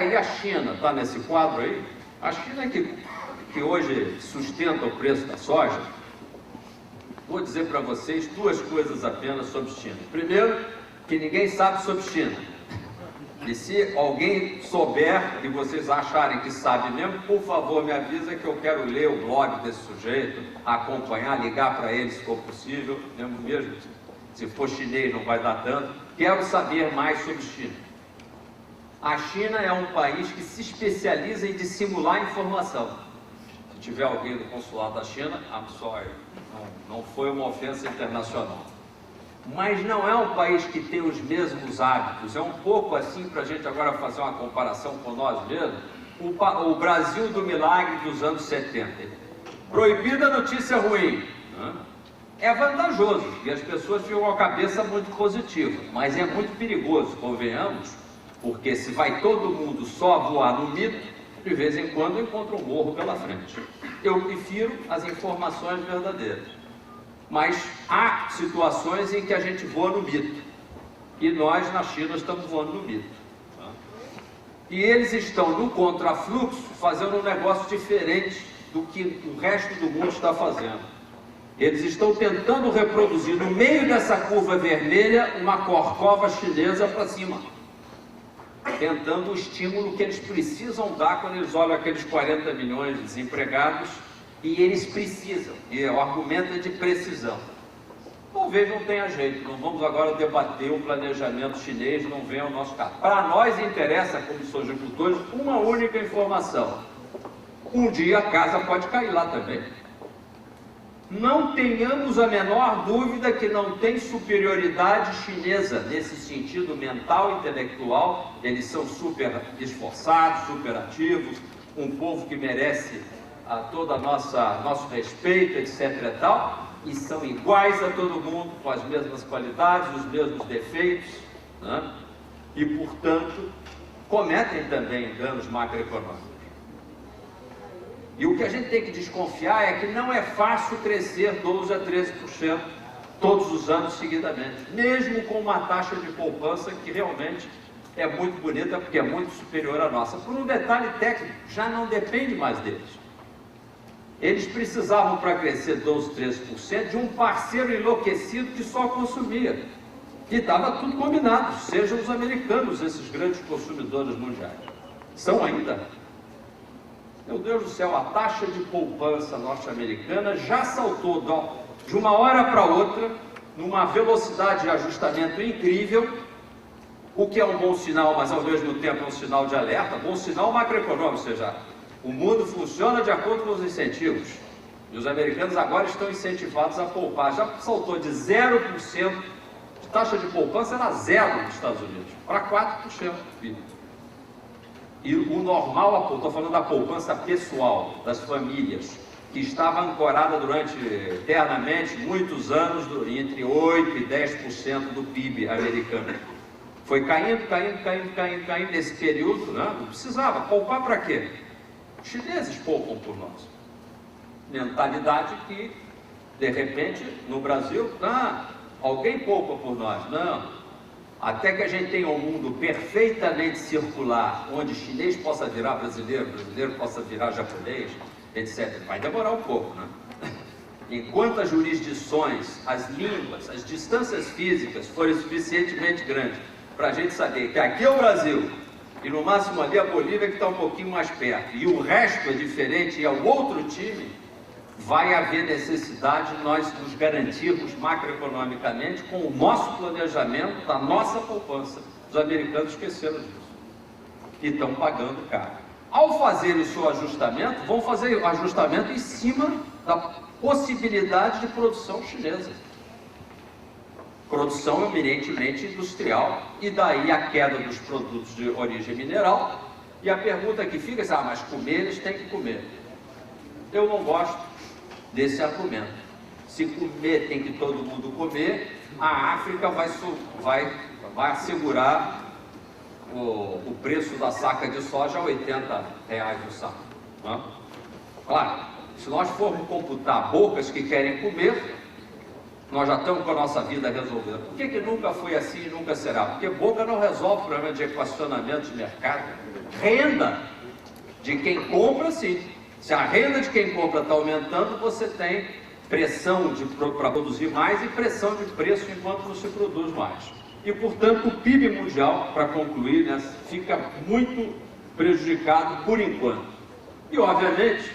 E a China está nesse quadro aí? A China que hoje sustenta o preço da soja. Vou dizer para vocês duas coisas apenas sobre China. Primeiro, que ninguém sabe sobre China. E se alguém souber e vocês acharem que sabe mesmo, por favor me avisa que eu quero ler o blog desse sujeito, acompanhar, ligar para ele se for possível, mesmo se for chinês não vai dar tanto. Quero saber mais sobre China. A China é um país que se especializa em dissimular informação. Se tiver alguém do consulado da China, I'm sorry, não foi uma ofensa internacional. Mas não é um país que tem os mesmos hábitos. É um pouco assim, para a gente agora fazer uma comparação com nós mesmos, o Brasil do milagre dos anos 70. Proibida notícia ruim. Né? É vantajoso, e as pessoas ficam com a cabeça muito positiva, mas é muito perigoso, convenhamos, porque se vai todo mundo só voar no mito, de vez em quando encontra um morro pela frente. Eu prefiro as informações verdadeiras. Mas há situações em que a gente voa no mito. E nós, na China, estamos voando no mito. E eles estão, no contrafluxo, fazendo um negócio diferente do que o resto do mundo está fazendo. Eles estão tentando reproduzir, no meio dessa curva vermelha, uma corcova chinesa para cima. Tentando o estímulo que eles precisam dar quando eles olham aqueles 40 milhões de desempregados, e eles precisam, e o argumento é de precisão. Talvez não tenha jeito, não vamos agora debater o planejamento chinês, não vem ao nosso caso. Para nós interessa, como sojicultores, uma única informação: um dia a casa pode cair lá também. Não tenhamos a menor dúvida que não tem superioridade chinesa nesse sentido mental e intelectual. Eles são super esforçados, super ativos, um povo que merece todo nosso respeito, etc. e tal, e são iguais a todo mundo, com as mesmas qualidades, os mesmos defeitos, né? E, portanto, cometem também danos macroeconômicos. E o que a gente tem que desconfiar é que não é fácil crescer 12% a 13% todos os anos seguidamente, mesmo com uma taxa de poupança que realmente é muito bonita, porque é muito superior à nossa. Por um detalhe técnico, já não depende mais deles. Eles precisavam, para crescer 12%, 13%, de um parceiro enlouquecido que só consumia. E estava tudo combinado, sejam os americanos, esses grandes consumidores mundiais. São ainda. Meu Deus do céu, a taxa de poupança norte-americana já saltou de uma hora para outra, numa velocidade de ajustamento incrível, o que é um bom sinal, mas ao mesmo tempo é um sinal de alerta, bom sinal macroeconômico, ou seja, o mundo funciona de acordo com os incentivos. E os americanos agora estão incentivados a poupar. Já saltou de 0% de taxa de poupança, era zero nos Estados Unidos, para 4%. E o normal, estou falando da poupança pessoal, das famílias, que estava ancorada durante, eternamente, muitos anos, entre 8% e 10% do PIB americano. Foi caindo nesse período, né? Não precisava. Poupar para quê? Os chineses poupam por nós. Mentalidade que, de repente, no Brasil, alguém poupa por nós. Não. Até que a gente tenha um mundo perfeitamente circular, onde chinês possa virar brasileiro, brasileiro possa virar japonês, etc. Vai demorar um pouco, né? Enquanto as jurisdições, as línguas, as distâncias físicas forem suficientemente grandes para a gente saber que aqui é o Brasil, e no máximo ali a Bolívia que está um pouquinho mais perto, e o resto é diferente e é o outro time, vai haver necessidade de nós nos garantirmos macroeconomicamente com o nosso planejamento da nossa poupança. Os americanos esqueceram disso e estão pagando caro. Ao fazer o seu ajustamento, vão fazer o ajustamento em cima da possibilidade de produção chinesa. Produção eminentemente industrial, e daí a queda dos produtos de origem mineral. E a pergunta que fica é: mas comer eles têm que comer. Eu não gosto desse argumento. Se comer tem que todo mundo comer, a África vai assegurar o preço da saca de soja a R$80 o saco. Né? Claro, se nós formos computar bocas que querem comer, nós já estamos com a nossa vida resolvida. Por que nunca foi assim e nunca será? Porque Boca não resolve o problema de equacionamento de mercado. Renda de quem compra, sim. Se a renda de quem compra está aumentando, você tem pressão para produzir mais e pressão de preço enquanto você produz mais. E, portanto, o PIB mundial, para concluir, né, fica muito prejudicado por enquanto. E, obviamente,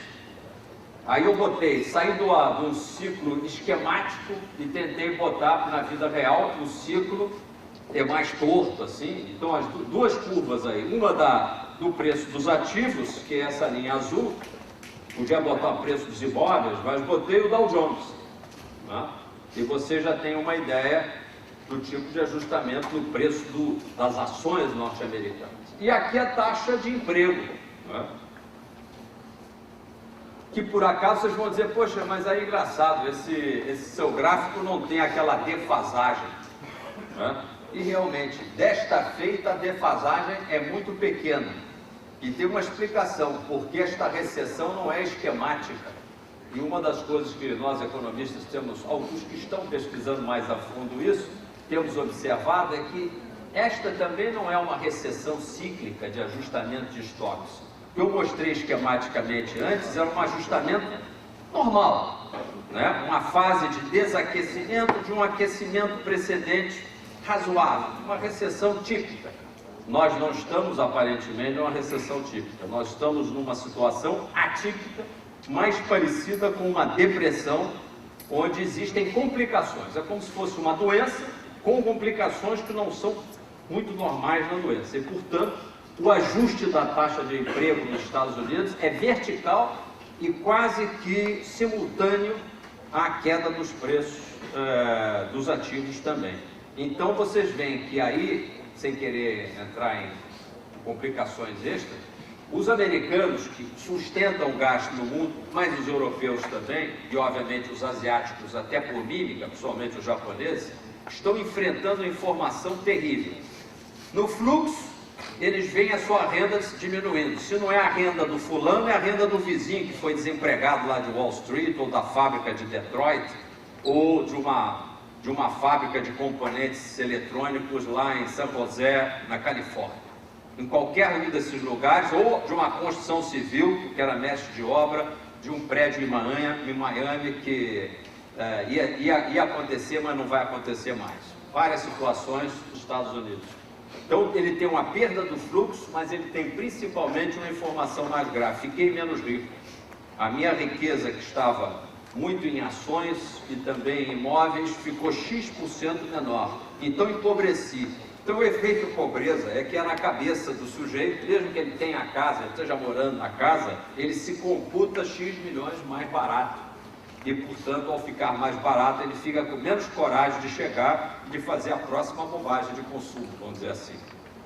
aí eu botei, saí de um ciclo esquemático e tentei botar na vida real um ciclo mais torto, assim. Então, as duas curvas aí, uma do preço dos ativos, que é essa linha azul, podia botar o preço dos imóveis, mas botei o Dow Jones, né? E você já tem uma ideia do tipo de ajustamento do preço das ações norte-americanas. E aqui a taxa de emprego, né? Que por acaso vocês vão dizer, poxa, mas aí é engraçado, esse seu gráfico não tem aquela defasagem, né? E realmente, desta feita, a defasagem é muito pequena. E tem uma explicação, porque esta recessão não é esquemática. E uma das coisas que nós economistas temos, alguns que estão pesquisando mais a fundo isso, temos observado é que esta também não é uma recessão cíclica de ajustamento de estoques. O que eu mostrei esquematicamente antes era um ajustamento normal, né? Uma fase de desaquecimento de um aquecimento precedente razoável, uma recessão típica. Nós não estamos, aparentemente, numa recessão típica. Nós estamos numa situação atípica, mais parecida com uma depressão, onde existem complicações. É como se fosse uma doença com complicações que não são muito normais na doença. E, portanto, o ajuste da taxa de emprego nos Estados Unidos é vertical e quase que simultâneo à queda dos preços dos ativos também. Então, vocês veem que aí, sem querer entrar em complicações extras, os americanos que sustentam o gasto no mundo, mas os europeus também, e obviamente os asiáticos até por mímica, principalmente os japoneses, estão enfrentando uma informação terrível. No fluxo, eles veem a sua renda diminuindo. Se não é a renda do fulano, é a renda do vizinho que foi desempregado lá de Wall Street, ou da fábrica de Detroit, ou de uma fábrica de componentes eletrônicos lá em San José, na Califórnia. Em qualquer um desses lugares, ou de uma construção civil, que era mestre de obra, de um prédio em Miami que ia acontecer, mas não vai acontecer mais. Várias situações nos Estados Unidos. Então, ele tem uma perda do fluxo, mas ele tem principalmente uma informação mais grave. Fiquei menos rico. A minha riqueza, que estava muito em ações e também em imóveis, ficou X% menor. Então, empobreci. Então, o efeito pobreza é que é na cabeça do sujeito, mesmo que ele tenha a casa, ele esteja morando na casa, ele se computa X milhões mais barato. E, portanto, ao ficar mais barato, ele fica com menos coragem de chegar e de fazer a próxima bobagem de consumo, vamos dizer assim.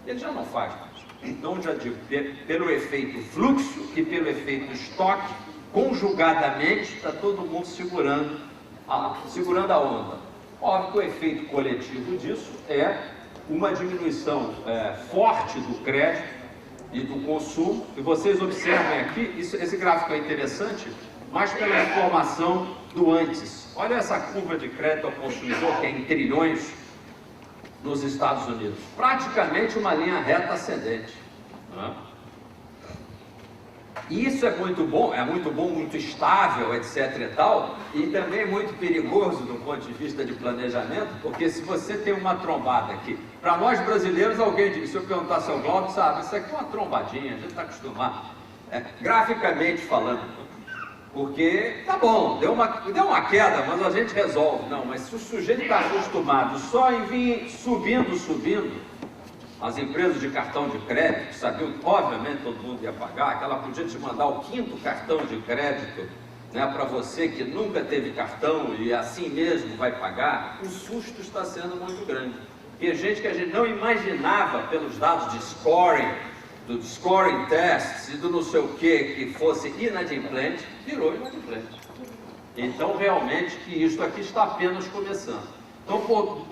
Ele já não faz mais. Então, já digo, pelo efeito fluxo e pelo efeito estoque, conjugadamente, está todo mundo segurando a onda. Óbvio que o efeito coletivo disso é uma diminuição forte do crédito e do consumo. E vocês observem aqui, esse gráfico é interessante, mas pela informação do antes. Olha essa curva de crédito ao consumidor, que é em trilhões nos Estados Unidos. Praticamente uma linha reta ascendente, né? E isso é muito bom, muito estável, etc. e tal, e também muito perigoso do ponto de vista de planejamento, porque se você tem uma trombada aqui, para nós brasileiros, alguém diz, se eu perguntar ao Glauco, sabe, isso aqui é uma trombadinha, a gente está acostumado, graficamente falando, porque tá bom, deu uma queda, mas a gente resolve. Não, mas se o sujeito está acostumado só em vir subindo, as empresas de cartão de crédito sabiam que, obviamente, todo mundo ia pagar, que ela podia te mandar o 5º cartão de crédito, né, para você que nunca teve cartão e assim mesmo vai pagar, o susto está sendo muito grande. E gente que a gente não imaginava pelos dados de scoring, do scoring tests e do não sei o que fosse inadimplente, virou inadimplente. Então, realmente, que isso aqui está apenas começando. Então, por